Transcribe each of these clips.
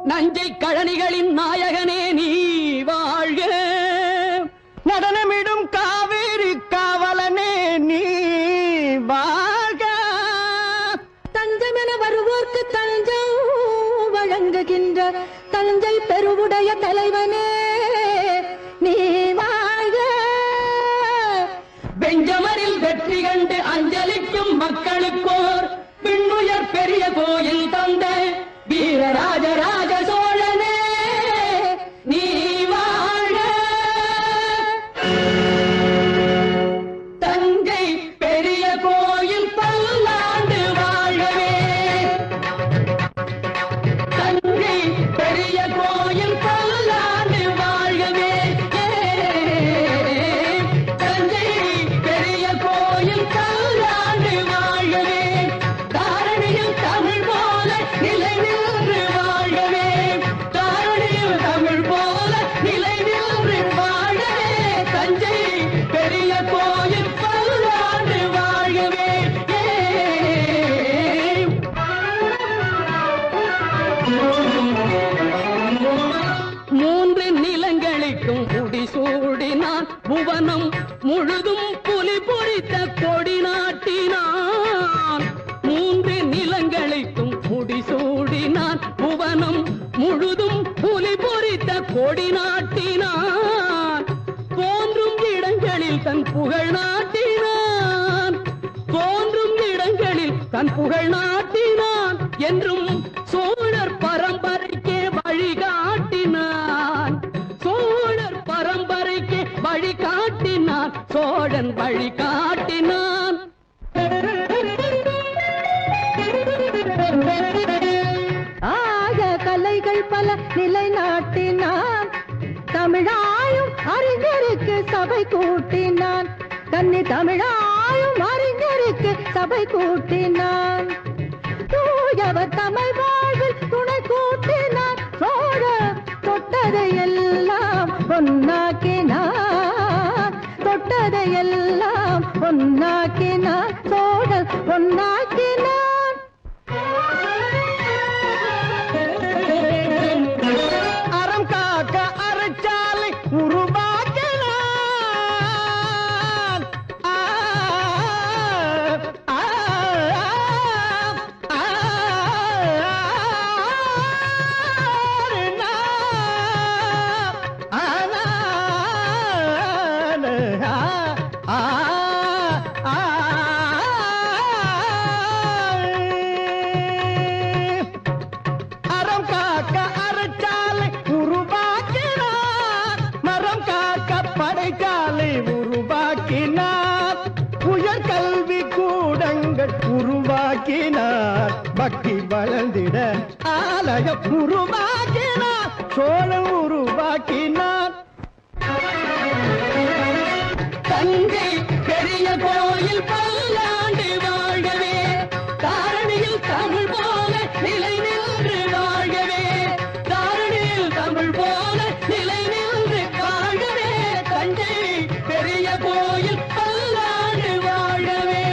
நஞ்சை கழனிகளின் நாயகனே நீ வாழ்க, நடனமிடும் காவேரி காவலனே நீ வாழ்க. தஞ்சமென வருவோர்க்கு தஞ்சம் வழங்குகின்ற தஞ்சை பெருவுடைய தலைவனே நீ வாழ்க. பெஞ்சமரில் வெற்றி கண்டு அஞ்சலிக்கும் மக்களுக்கோர் விண்ணுயர் பெரிய கோயில் தந்த வீரராஜராஜ சோழனே நீ வாழ்க. தஞ்சை பெரிய கோயில் பல்லாண்டு வாழ்கவே, தஞ்சை பெரிய கோயில் பல்லாண்டு வாழ்கவே, தஞ்சை பெரிய கோயில் பல்லாண்டு வாழ்கவே, தாரணியில் தமிழ் போல நிலை நின்று வாழ்கவே, தாரணியில் தமிழ் போல நிலை நின்று வாழ்கவே, தஞ்சை பெரிய கோயில் பல்லாண்டு வாழ்கவே. மூன்று நிலங்களுக்கும் முடிசூடினான், புவனம் முழுதும் புலி பொறித்த கொடி நாட்டினான். மூன்று நிலங்களுக்கும் முடிசூடினான், புவனம் முழுதும் புலி பொறித்த கொடி நாட்டினான். தோன்றும் இடங்களில் தன் புகழ் நாட்டினான், தோன்றும் இடங்களில் தன் புகழ் நாட்டினான். என்றும் சோழர் பரம்பரைக்கே வழிகாட்டினான், சோழர் பரம்பரைக்கு வழிகாட்டினான், சோழன் வழிகாட்டினான். ஆக கலைகள் பல நிலைநாட்டினான், தமிழாயும் அறிஞருக்கு சபை கூட்டினான், கன்னி தமிழாயும் அறிஞருக்கு சபை கூட்டினான். தூயவர் தமிழ் வாழ்வில் துணை கூட்டினான், சோழ தொட்டதையெல்லாம் பொன்னாக்கினான், தொட்டதையெல்லாம் பொன்னாக்கினான், சோழல் பொன்னாக்கினான். அறம் காக்க அறச்சாலை உருவாக்கினான். அறம் காக்க அறச்சாலை உருவாக்கினார், மரம் காக்க படைச்சாலை உருவாக்கினார், உயர்கல்வி கூடங்கள் உருவாக்கினார், பக்தி வளர்ந்திட ஆலயம் உருவாக்கினார், சோழன் உருவாக்கினார். தஞ்சை பெரிய கோயில் பல்லாண்டு வாழ்கவே, தாரணியில் தமிழ் போல நிலை நின்று வாழ்கவே, தாரணியில் தமிழ் போல நிலை நின்று வாழ்கவே, தஞ்சை பெரிய கோயில் பல்லாண்டு வாழ்கவே.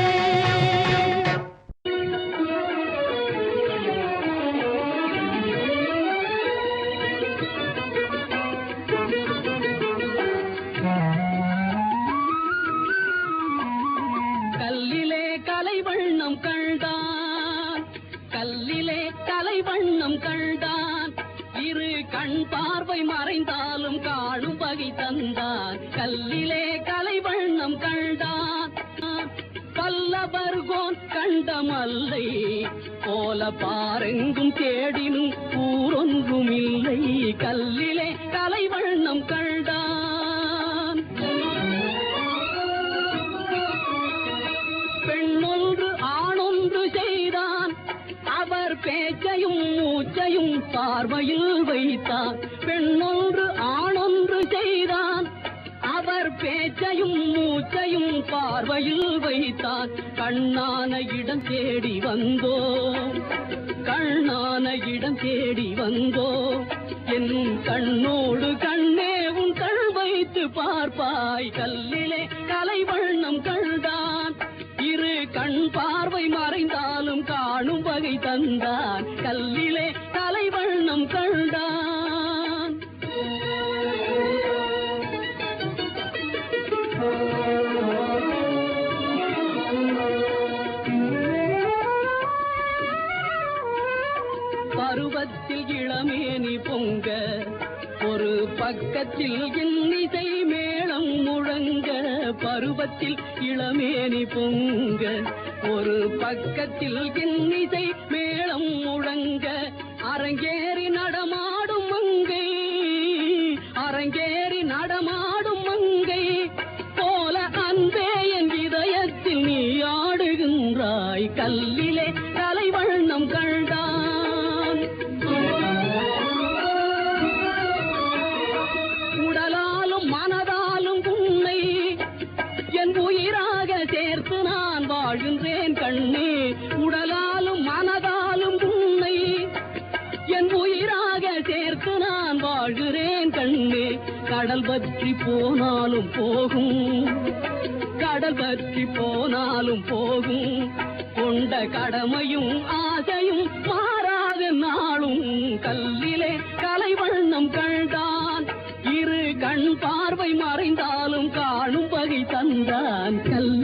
கல்லிலே கலை வண்ணம் கண்டான், கல்லிலே கலை வண்ணம் கண்டான், இரு கண் பார்வை மறைந்தாலும் காணும் வகை தந்தான். கல்லிலே கலை வண்ணம் கண்டான், பல்லவர்கோன் கண்டமல்லை போல பாரெங்கும் தேடினும் ஊரொன்றும் இல்லை. கல்லிலே கலை வண்ணம் கண்டான். பெண்ணொன்று ஆணொன்று செய்தான், அவர் பேச்சையும் மூச்சையும் பார்வையில் வைத்தான். பெண்ணொன்று ஆணொன்று செய்தான், அவர் பேச்சையும் மூச்சையும் பார்வையில் வைத்தான். கண்ணான இடம் தேடி வந்தோ, கண்ணான இடம் தேடி வந்தோ, என் கண்ணோடு கண்ணே உன் கண் வைத்து பார்ப்பாய். கல்லிலே கலை வண்ணம் கண்டான், இரு கண் பார்வை மறைந்தாலும் காணும் வகை தந்தான். கல்லிலே கலை வண்ணம் வண்ணம் கண்டான். பருவத்தில் இளமேனி பொங்க ஒரு பக்கத்தில் இன்னிசை மேளம் முழங்க. பருவத்தில் இளமேனி பொங்க ஒரு பக்கத்தில் இன்னிசை மேளம் முழங்க. அரங்கேறி நடமாடும் மங்கை, அரங்கேறி நடமாடும் மங்கை போல அன்பே என் இதயத்தில் நீ ஆடுகின்றாய். கல்லிலே கலை வண்ணம் கண்டான். உடலாலும் மனதாலும் உன்னை என் உயிராக சேர்த்து நான் வாழ்கின்றேன் கண்ணே. உடலாலும் மனதாலும் உன்னை என் உயிராக சேர்த்து நான் வாழ்கிறேன் கண்ணே. கடல் பற்றி போனாலும் போகும், கடல் பற்றி போனாலும் போகும். கொண்ட கடமையும் ஆசையும் மாறாத நாளும். கல்லிலே கலை வண்ணம் கண்டான். இரு கண் பார்வை மறைந்தாலும் காணும் வகை தந்தான். கல்லிலே